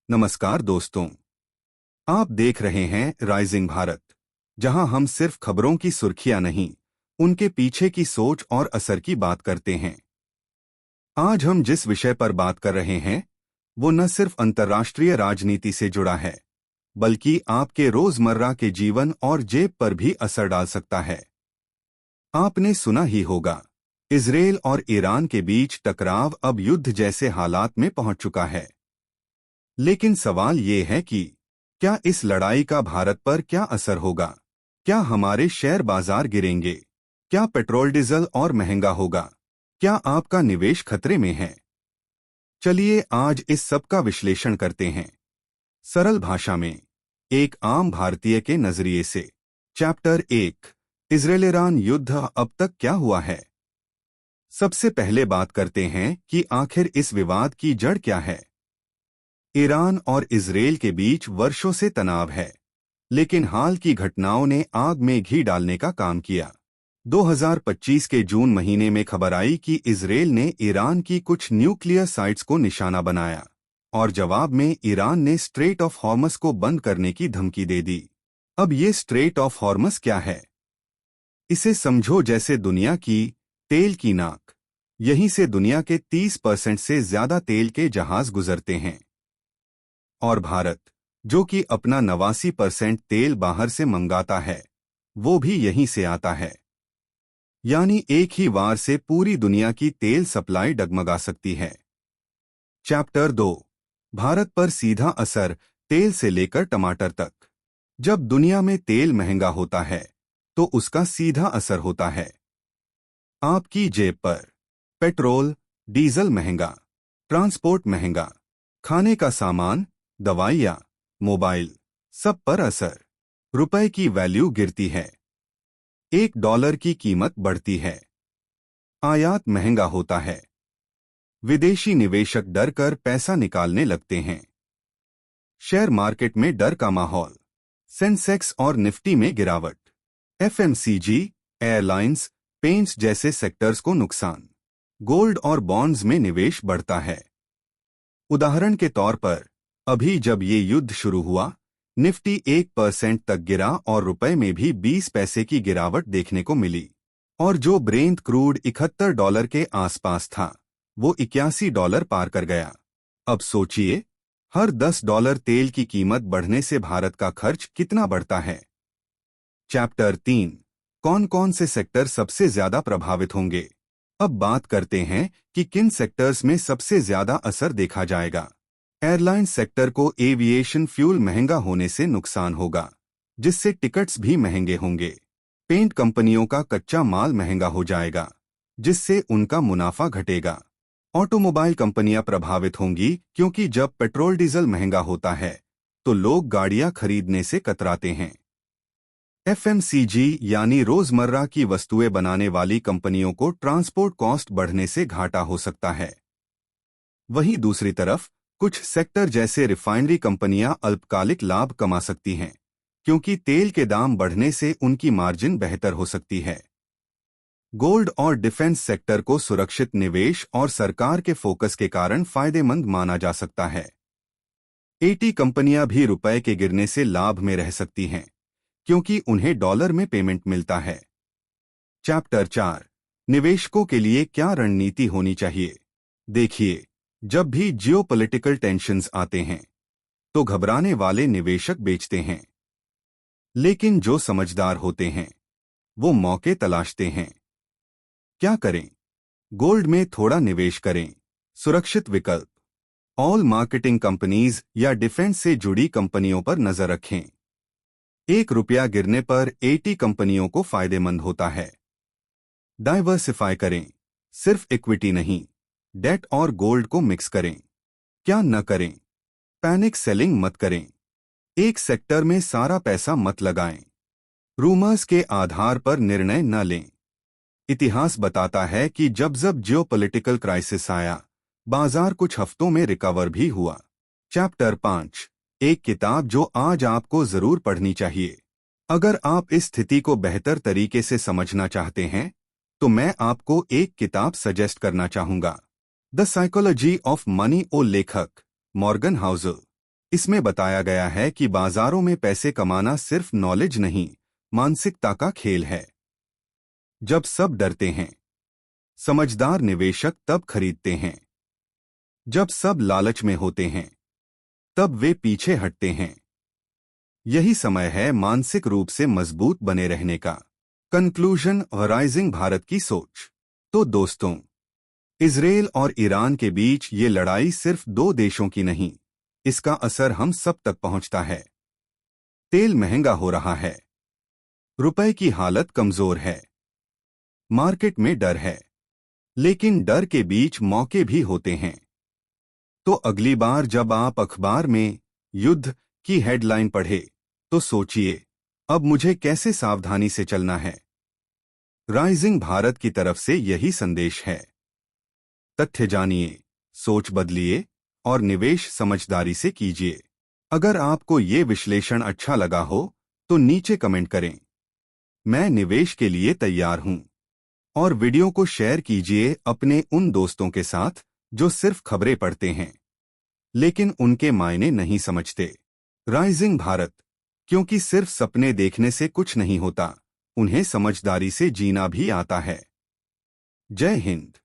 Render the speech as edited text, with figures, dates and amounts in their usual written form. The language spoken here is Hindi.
नमस्कार दोस्तों। आप देख रहे हैं राइजिंग भारत, जहां हम सिर्फ खबरों की सुर्खियां नहीं, उनके पीछे की सोच और असर की बात करते हैं। आज हम जिस विषय पर बात कर रहे हैं वो न सिर्फ अंतर्राष्ट्रीय राजनीति से जुड़ा है, बल्कि आपके रोजमर्रा के जीवन और जेब पर भी असर डाल सकता है। आपने सुना ही होगा, इजरायल और ईरान के बीच टकराव अब युद्ध जैसे हालात में पहुंच चुका है। लेकिन सवाल ये है कि क्या इस लड़ाई का भारत पर क्या असर होगा? क्या हमारे शेयर बाजार गिरेंगे? क्या पेट्रोल डीजल और महंगा होगा? क्या आपका निवेश खतरे में है? चलिए आज इस सब का विश्लेषण करते हैं, सरल भाषा में, एक आम भारतीय के नजरिए से। चैप्टर 1, इजरायल ईरान युद्ध अब तक क्या हुआ है। सबसे पहले बात करते हैं कि आखिर इस विवाद की जड़ क्या है। ईरान और इजरायल के बीच वर्षों से तनाव है, लेकिन हाल की घटनाओं ने आग में घी डालने का काम किया। 2025 के जून महीने में खबर आई कि इजरायल ने ईरान की कुछ न्यूक्लियर साइट्स को निशाना बनाया और जवाब में ईरान ने स्ट्रेट ऑफ हॉर्मस को बंद करने की धमकी दे दी। अब ये स्ट्रेट ऑफ हॉर्मस क्या है? इसे समझो जैसे दुनिया की तेल की नाक। यहीं से दुनिया के 30% से ज्यादा तेल के जहाज गुजरते हैं। और भारत, जो कि अपना 89% तेल बाहर से मंगाता है, वो भी यहीं से आता है। यानी एक ही वार से पूरी दुनिया की तेल सप्लाई डगमगा सकती है। चैप्टर 2, भारत पर सीधा असर, तेल से लेकर टमाटर तक। जब दुनिया में तेल महंगा होता है तो उसका सीधा असर होता है आपकी जेब पर। पेट्रोल डीजल महंगा, ट्रांसपोर्ट महंगा, खाने का सामान, दवाइयाँ, मोबाइल, सब पर असर। रुपए की वैल्यू गिरती है, $1 की कीमत बढ़ती है, आयात महंगा होता है, विदेशी निवेशक डर कर पैसा निकालने लगते हैं। शेयर मार्केट में डर का माहौल, सेंसेक्स और निफ्टी में गिरावट। एफएमसीजी, एयरलाइंस, पेंट्स जैसे सेक्टर्स को नुकसान। गोल्ड और बॉन्ड्स में निवेश बढ़ता है। उदाहरण के तौर पर, अभी जब ये युद्ध शुरू हुआ, निफ्टी 1% तक गिरा और रुपए में भी 20 पैसे की गिरावट देखने को मिली। और जो ब्रेंट क्रूड $71 के आसपास था, वो $81 पार कर गया। अब सोचिए, हर $10 तेल की कीमत बढ़ने से भारत का खर्च कितना बढ़ता है। चैप्टर 3, कौन कौन से सेक्टर सबसे ज्यादा प्रभावित होंगे। अब बात करते हैं कि किन सेक्टर्स में सबसे ज्यादा असर देखा जाएगा। एयरलाइन सेक्टर को एविएशन फ्यूल महंगा होने से नुकसान होगा, जिससे टिकट्स भी महंगे होंगे। पेंट कंपनियों का कच्चा माल महंगा हो जाएगा, जिससे उनका मुनाफा घटेगा। ऑटोमोबाइल कंपनियां प्रभावित होंगी, क्योंकि जब पेट्रोल डीजल महंगा होता है तो लोग गाड़ियां खरीदने से कतराते हैं। एफएमसीजी यानी रोजमर्रा की वस्तुएं बनाने वाली कंपनियों को ट्रांसपोर्ट कॉस्ट बढ़ने से घाटा हो सकता है। वहीं दूसरी तरफ कुछ सेक्टर जैसे रिफाइनरी कंपनियां अल्पकालिक लाभ कमा सकती हैं, क्योंकि तेल के दाम बढ़ने से उनकी मार्जिन बेहतर हो सकती है। गोल्ड और डिफेंस सेक्टर को सुरक्षित निवेश और सरकार के फोकस के कारण फायदेमंद माना जा सकता है। एटी कंपनियां भी रुपए के गिरने से लाभ में रह सकती हैं, क्योंकि उन्हें डॉलर में पेमेंट मिलता है। चैप्टर 4, निवेशकों के लिए क्या रणनीति होनी चाहिए। देखिए, जब भी जियोपॉलिटिकल टेंशन्स आते हैं तो घबराने वाले निवेशक बेचते हैं, लेकिन जो समझदार होते हैं वो मौके तलाशते हैं। क्या करें? गोल्ड में थोड़ा निवेश करें, सुरक्षित विकल्प। ऑल मार्केटिंग कंपनीज या डिफेंस से जुड़ी कंपनियों पर नजर रखें। $1 गिरने पर 80 कंपनियों को फायदेमंद होता है। डाइवर्सिफाई करें, सिर्फ इक्विटी नहीं, डेट और गोल्ड को मिक्स करें। क्या न करें? पैनिक सेलिंग मत करें, एक सेक्टर में सारा पैसा मत लगाएं। रूमर्स के आधार पर निर्णय न लें। इतिहास बताता है कि जब जियोपॉलिटिकल क्राइसिस आया, बाजार कुछ हफ्तों में रिकवर भी हुआ। चैप्टर 5, एक किताब जो आज आपको जरूर पढ़नी चाहिए। अगर आप इस स्थिति को बेहतर तरीके से समझना चाहते हैं तो मैं आपको एक किताब सजेस्ट करना चाहूंगा, द साइकोलॉजी ऑफ मनी। ओ लेखक मॉर्गन हाउसल। इसमें बताया गया है कि बाजारों में पैसे कमाना सिर्फ नॉलेज नहीं, मानसिकता का खेल है। जब सब डरते हैं, समझदार निवेशक तब खरीदते हैं। जब सब लालच में होते हैं, तब वे पीछे हटते हैं। यही समय है मानसिक रूप से मजबूत बने रहने का। कंक्लूजन और राइजिंग भारत की सोच। तो दोस्तों, इजराइल और ईरान के बीच ये लड़ाई सिर्फ दो देशों की नहीं, इसका असर हम सब तक पहुंचता है। तेल महंगा हो रहा है, रुपए की हालत कमजोर है, मार्केट में डर है, लेकिन डर के बीच मौके भी होते हैं। तो अगली बार जब आप अखबार में युद्ध की हेडलाइन पढ़े, तो सोचिए, अब मुझे कैसे सावधानी से चलना है। राइजिंग भारत की तरफ से यही संदेश है। तथ्य जानिए, सोच बदलिए और निवेश समझदारी से कीजिए। अगर आपको ये विश्लेषण अच्छा लगा हो तो नीचे कमेंट करें, मैं निवेश के लिए तैयार हूं। और वीडियो को शेयर कीजिए अपने उन दोस्तों के साथ जो सिर्फ खबरें पढ़ते हैं लेकिन उनके मायने नहीं समझते। राइजिंग भारत, क्योंकि सिर्फ सपने देखने से कुछ नहीं होता, उन्हें समझदारी से जीना भी आता है। जय हिंद।